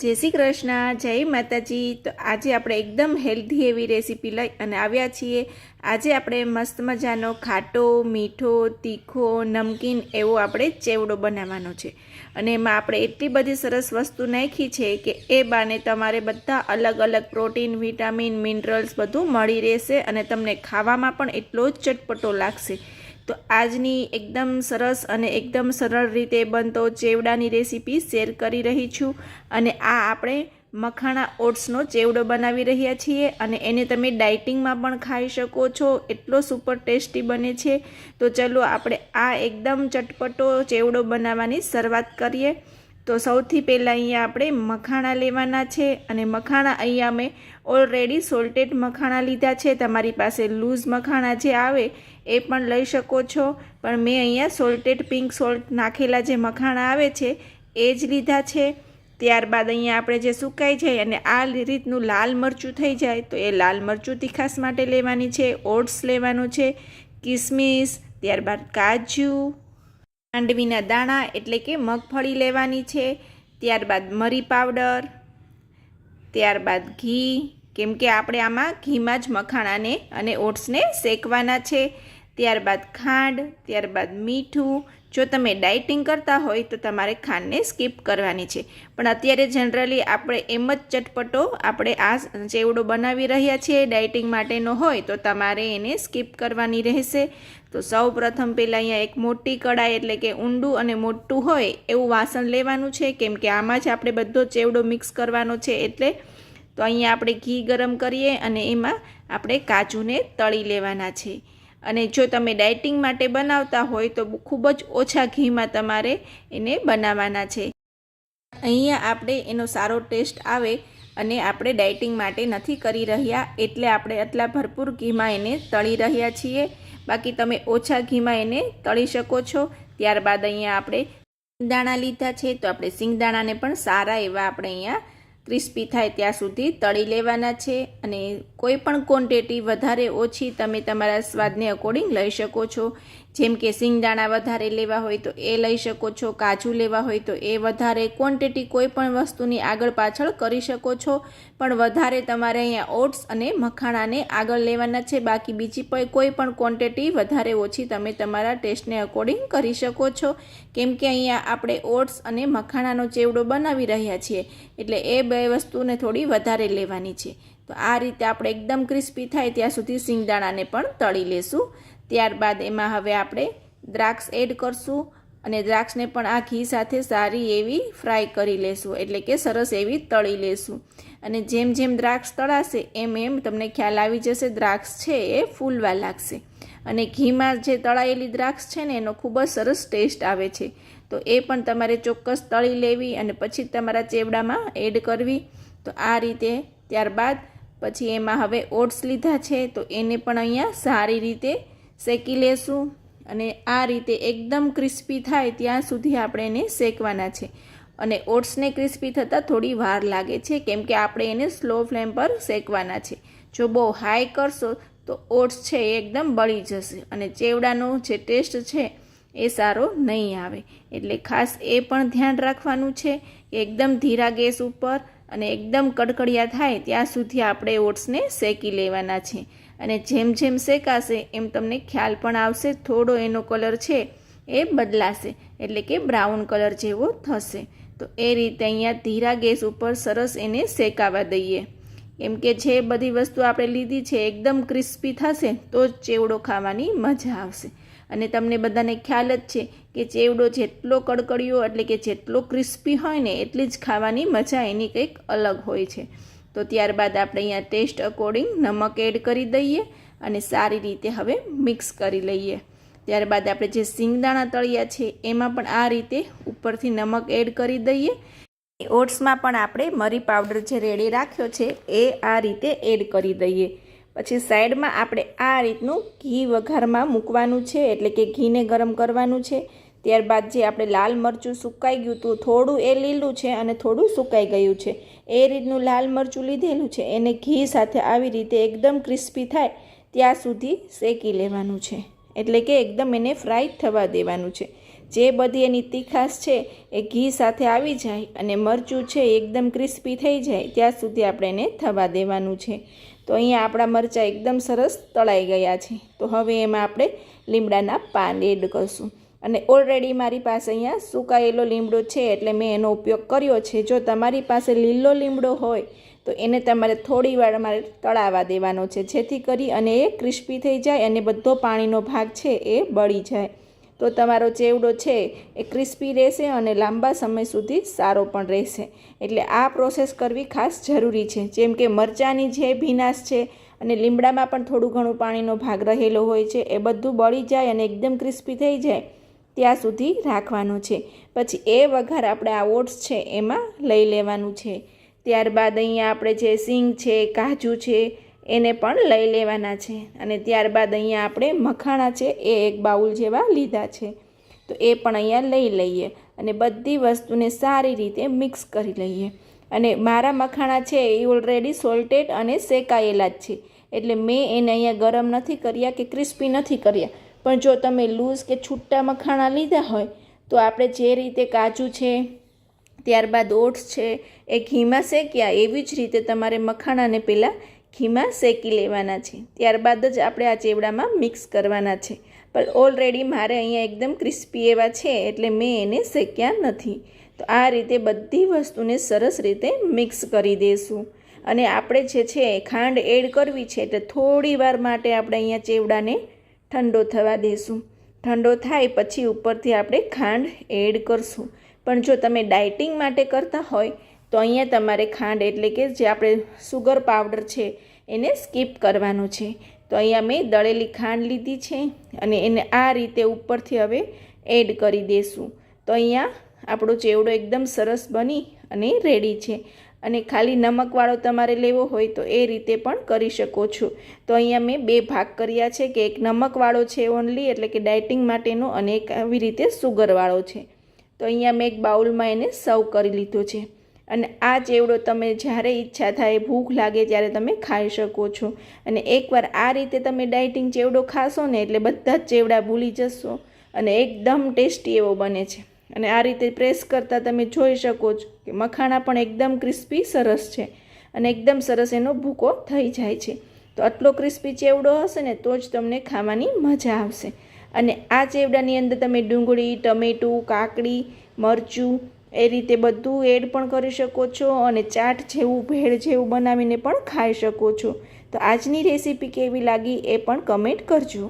જય શ્રી કૃષ્ણ, જય માતાજી। તો આજે આપણે એકદમ હેલ્ધી એવી રેસીપી લઈ અને આવ્યા છીએ। આજે આપણે મસ્ત મજાનો ખાટો, મીઠો, તીખો, નમકીન એવો આપણે ચેવડો બનાવવાનો છે અને એમાં આપણે એટલી બધી સરસ વસ્તુ નાખી છે કે એ બાને તમારે બધા અલગ અલગ પ્રોટીન, વિટામિન, મિનરલ્સ બધું મળી રહેશે અને તમને ખાવામાં પણ એટલો જ ચટપટો લાગશે। તો આજની એકદમ સરસ અને એકદમ સરળ રીતે બનતો ચેવડાની રેસીપી શેર કરી રહી છું અને આ આપણે મખાણા ઓટ્સનો ચેવડો બનાવી રહ્યા છીએ અને એને તમે ડાયટિંગમાં પણ ખાઈ શકો છો, એટલો સુપર ટેસ્ટી બને છે। તો ચલો આપણે આ એકદમ ચટપટો ચેવડો બનાવવાની શરૂઆત કરીએ। તો સૌથી પહેલાં અહીંયા આપણે મખાણા લેવાના છે અને મખાણા અહીંયા મેં ઓલરેડી સોલ્ટેડ મખાણા લીધા છે। તમારી પાસે લૂઝ મખાણા જે આવે એ પણ લઈ શકો છો, પણ મેં અહીંયા સોલ્ટેડ પિંક સોલ્ટ નાખેલા જે મખાણા આવે છે એ જ લીધા છે। ત્યારબાદ અહીંયા આપણે જે સુકાઈ જાય અને આ રીતનું લાલ મરચું થઈ જાય તો એ લાલ મરચું તીખાસ માટે લેવાની છે। ઓટ્સ લેવાનું છે, કિસમિસ, ત્યારબાદ કાજુ, માંડવીના દાણા એટલે કે મગફળી લેવાની છે, ત્યારબાદ મરી પાવડર, ત્યારબાદ ઘી, કેમ કે આપણે આમાં ઘીમાં જ મખાણાને અને ઓટ્સને શેકવાના છે, ત્યારબાદ ખાંડ, ત્યારબાદ મીઠું। જો તમે ડાયટિંગ કરતા હોય તો તમારે ખાંડને સ્કીપ કરવાની છે, પણ અત્યારે જનરલી આપણે એમ જ ચટપટો આપણે આ ચેવડો બનાવી રહ્યા છીએ, ડાયટિંગ માટેનો હોય તો તમારે એને સ્કીપ કરવાની રહેશે। તો સૌ પ્રથમ પહેલાં અહીંયા એક મોટી કડાઈ એટલે કે ઊંડું અને મોટું હોય એવું વાસણ લેવાનું છે, કેમ કે આમાં જ આપણે બધો ચેવડો મિક્સ કરવાનો છે એટલે। તો અહીંયા આપણે ઘી ગરમ કરીએ અને એમાં આપણે કાજુને તળી લેવાના છે અને જો તમે ડાયટિંગ માટે બનાવતા હોય તો ખૂબ જ ઓછા ઘીમાં તમારે એને બનાવવાના છે। અહીંયા આપણે એનો સારો ટેસ્ટ આવે અને આપણે ડાયટિંગ માટે નથી કરી રહ્યા એટલે આપણે આટલા ભરપૂર ઘીમાં એને તળી રહ્યા છીએ, બાકી તમે ઓછા ઘીમાં એને તળી શકો છો। ત્યારબાદ અહીંયા આપણે સિંગદાણા લીધા છે તો આપણે સિંગદાણાને પણ સારા એવા આપણે અહીંયા ક્રિસ્પી થાય ત્યાં સુધી તળી લેવાના છે અને કોઈ પણ ક્વોન્ટિટી વધારે ઓછી તમે તમારા સ્વાદને અકોર્ડિંગ લઈ શકો છો। જેમ કે સિંગદાણા વધારે લેવા હોય તો એ લઈ શકો છો, કાજુ લેવા હોય તો એ વધારે ક્વોન્ટિટી કોઈ પણ વસ્તુની આગળ પાછળ કરી શકો છો, પણ વધારે તમારે અહીંયા ઓટ્સ અને મખાણાને આગળ લેવાના છે, બાકી બીજી કોઈ પણ ક્વોન્ટિટી વધારે ઓછી તમે તમારા ટેસ્ટને અકોર્ડિંગ કરી શકો છો। કેમ કે અહીંયા આપણે ઓટ્સ અને મખાણાનો ચેવડો બનાવી રહ્યા છીએ એટલે એ બે વસ્તુને થોડી વધારે લેવાની છે। તો આ રીતે આપણે એકદમ ક્રિસ્પી થાય ત્યાં સુધી સિંગદાણાને પણ તળી લેશું। ત્યારબાદ એમાં હવે આપણે દ્રાક્ષ એડ કરશું અને દ્રાક્ષને પણ આ ઘી સાથે સારી એવી ફ્રાય કરી લેશું એટલે કે સરસ એવી તળી લેશું અને જેમ જેમ દ્રાક્ષ તળાશે એમ એમ તમને ખ્યાલ આવી જશે દ્રાક્ષ છે એ ફૂલવા લાગશે અને ઘીમાં જે તળાયેલી દ્રાક્ષ છે ને એનો ખૂબ જ સરસ ટેસ્ટ આવે છે। તો એ પણ તમારે ચોક્કસ તળી લેવી અને પછી તમારા ચેવડામાં એડ કરવી। તો આ રીતે ત્યારબાદ પછી એમાં હવે ઓટ્સ લીધા છે તો એને પણ અહીંયા સારી રીતે શેકી લેશું અને આ રીતે એકદમ ક્રિસ્પી થાય ત્યાં સુધી આપણે એને શેકવાના છે અને ઓટ્સને ક્રિસ્પી થતાં થોડી વાર લાગે છે કેમ કે આપણે એને સ્લો ફ્લેમ પર શેકવાના છે। જો બહુ હાઈ કરશો તો ઓટ્સ છે એ એકદમ બળી જશે અને ચેવડાનો જે ટેસ્ટ છે એ સારો નહીં આવે, એટલે ખાસ એ પણ ધ્યાન રાખવાનું છે કે એકદમ ધીરા ગેસ ઉપર અને એકદમ કડકડિયા થાય ત્યાં સુધી આપણે ઓટ્સને શેકી લેવાના છે અને જેમ જેમ શેકાશે એમ તમને ખ્યાલ પણ આવશે થોડો એનો કલર છે એ બદલાશે એટલે કે બ્રાઉન કલર જેવો થશે। તો એ રીતે અહીંયા ધીરા ગેસ ઉપર સરસ એને શેકાવા દઈએ કેમ કે જે બધી વસ્તુ આપણે લીધી છે એકદમ ક્રિસ્પી થશે તો જ ચેવડો ખાવાની મજા આવશે અને તમને બધાને ખ્યાલ જ છે કે ચેવડો જેટલો કડકડિયો એટલે કે જેટલો ક્રિસ્પી હોય ને એટલી જ ખાવાની મજા એની કંઈક અલગ હોય છે। તો ત્યારબાદ આપણે અહીંયા ટેસ્ટ અકોર્ડિંગ નમક એડ કરી દઈએ અને સારી રીતે હવે મિક્સ કરી લઈએ। ત્યારબાદ આપણે જે સિંગદાણા તળિયા છે એમાં પણ આ રીતે ઉપરથી નમક એડ કરી દઈએ। ઓટ્સમાં પણ આપણે મરી પાવડર જે રેડી રાખ્યો છે એ આ રીતે એડ કરી દઈએ। પછી સાઈડમાં આપણે આ રીતનું ઘી વઘારમાં મૂકવાનું છે એટલે કે ઘીને ગરમ કરવાનું છે। ત્યારબાદ જે આપણે લાલ મરચું સુકાઈ ગયું હતું, થોડું એ લીલું છે અને થોડું સુકાઈ ગયું છે, એ રીતનું લાલ મરચું લીધેલું છે એને ઘી સાથે આવી રીતે એકદમ ક્રિસ્પી થાય ત્યાં સુધી શેકી લેવાનું છે એટલે કે એકદમ એને ફ્રાય થવા દેવાનું છે। જે બધી એની તીખાશ છે એ ઘી સાથે આવી જાય અને મરચું છે એકદમ ક્રિસ્પી થઈ જાય ત્યાં સુધી આપણે એને થવા દેવાનું છે. તો અહીંયા આપણા મરચાં એકદમ સરસ તળાઈ ગયા છે. તો હવે એમાં આપણે લીમડાના પાન એડ કરશું. અને ઓલરેડી મારી પાસે અહીંયા સુકાયેલો લીમડો છે એટલે મેં એનો ઉપયોગ કર્યો છે. જો તમારી પાસે લીલો લીમડો હોય તો એને તમારે થોડી વાર મારે તળાવવા દેવાનો છે, જેથી કરી અને એ ક્રિસ્પી થઈ જાય અને બધો પાણીનો ભાગ છે એ બળી જાય. તો તમારો ચેવડો છે એ ક્રિસ્પી રહેશે અને લાંબા સમય સુધી સારો પણ રહેશે. એટલે આ પ્રોસેસ કરવી ખાસ જરૂરી છે. જેમ કે મરચાંની જે ભીનાશ છે અને લીમડામાં પણ થોડું ઘણું પાણીનો ભાગ રહેલો હોય છે, એ બધું બળી જાય અને એકદમ ક્રિસ્પી થઈ જાય ત્યાં સુધી રાખવાનું છે. પછી એ વઘાર આપણે આ ઓટ્સ છે એમાં લઈ લેવાનું છે. ત્યારબાદ અહીંયા આપણે જે સિંગ છે, કાજુ છે એને પણ લઈ લેવાના છે. અને ત્યારબાદ અહીંયા આપણે મખાણા છે એ એક બાઉલ જેવા લીધા છે. તો એ પણ અહીંયા લઈ લઈએ અને બધી વસ્તુને સારી રીતે મિક્સ કરી લઈએ. અને મારા મખાણા છે એ ઓલરેડી સોલ્ટેડ અને શેકાયેલા જ છે, એટલે મેં એને અહીંયા ગરમ નથી કર્યા કે ક્રિસ્પી નથી કર્યા. પણ જો તમે લૂઝ કે છૂટા મખાણા લીધા હોય તો આપણે જે રીતે કાજુ છે, ત્યારબાદ ઓટ્સ છે એ ઘીમાં શેક્યા એવી જ રીતે તમારે મખાણાને પહેલાં ઘીમાં શેકી લેવાના છે. ત્યારબાદ જ આપણે આ ચેવડામાં મિક્સ કરવાના છે. પણ ઓલરેડી મારે અહીંયા એકદમ ક્રિસ્પી એવા છે એટલે મેં એને શેક્યા નથી. તો આ રીતે બધી વસ્તુને સરસ રીતે મિક્સ કરી દઈશું. અને આપણે જે છે ખાંડ એડ કરવી છે એટલે થોડી વાર માટે આપણે અહીંયા ચેવડાને ઠંડો થવા દઈશું. ઠંડો થાય પછી ઉપરથી આપણે ખાંડ એડ કરશું. પણ જો તમે ડાયટિંગ માટે કરતા હોય તો અહીંયા તમારે ખાંડ એટલે કે જે આપણે સુગર પાવડર છે એને સ્કીપ કરવાનો છે. તો અહીંયા મેં દળેલી ખાંડ લીધી છે અને એને આ રીતે ઉપરથી હવે એડ કરી દઈશું. તો અહીંયા આપણો ચેવડો એકદમ સરસ બની અને રેડી છે. અને ખાલી નમકવાળો તમારે લેવો હોય તો એ રીતે પણ કરી શકો છો. તો અહીંયા મેં બે ભાગ કર્યા છે કે એક નમકવાળો છે ઓનલી એટલે કે ડાયટિંગ માટેનો, અને એક આવી રીતે સુગરવાળો છે. તો અહીંયા મેં એક બાઉલમાં એને સર્વ કરી લીધો છે. અને આ ચેવડો તમે જ્યારે ઈચ્છા થાય, ભૂખ લાગે ત્યારે તમે ખાઈ શકો છો. અને એકવાર આ રીતે તમે ડાયટિંગ ચેવડો ખાશો ને એટલે બધા જ ચેવડા ભૂલી જશો અને એકદમ ટેસ્ટી એવો બને છે. અને આ રીતે પ્રેસ કરતાં તમે જોઈ શકો છો કે મખાણા પણ એકદમ ક્રિસ્પી સરસ છે અને એકદમ સરસ એનો ભૂકો થઈ જાય છે. તો આટલો ક્રિસ્પી ચેવડો હશે ને તો જ તમને ખાવાની મજા આવશે. અને આ ચેવડાની અંદર તમે ડુંગળી, ટમેટું, કાકડી, મરચું એ રીતે બધું એડ પણ કરી શકો છો અને ચાટ જેવું, ભેળ જેવું બનાવીને પણ ખાઈ શકો છો. તો આજની રેસીપી કેવી લાગી એ પણ કમેન્ટ કરજો.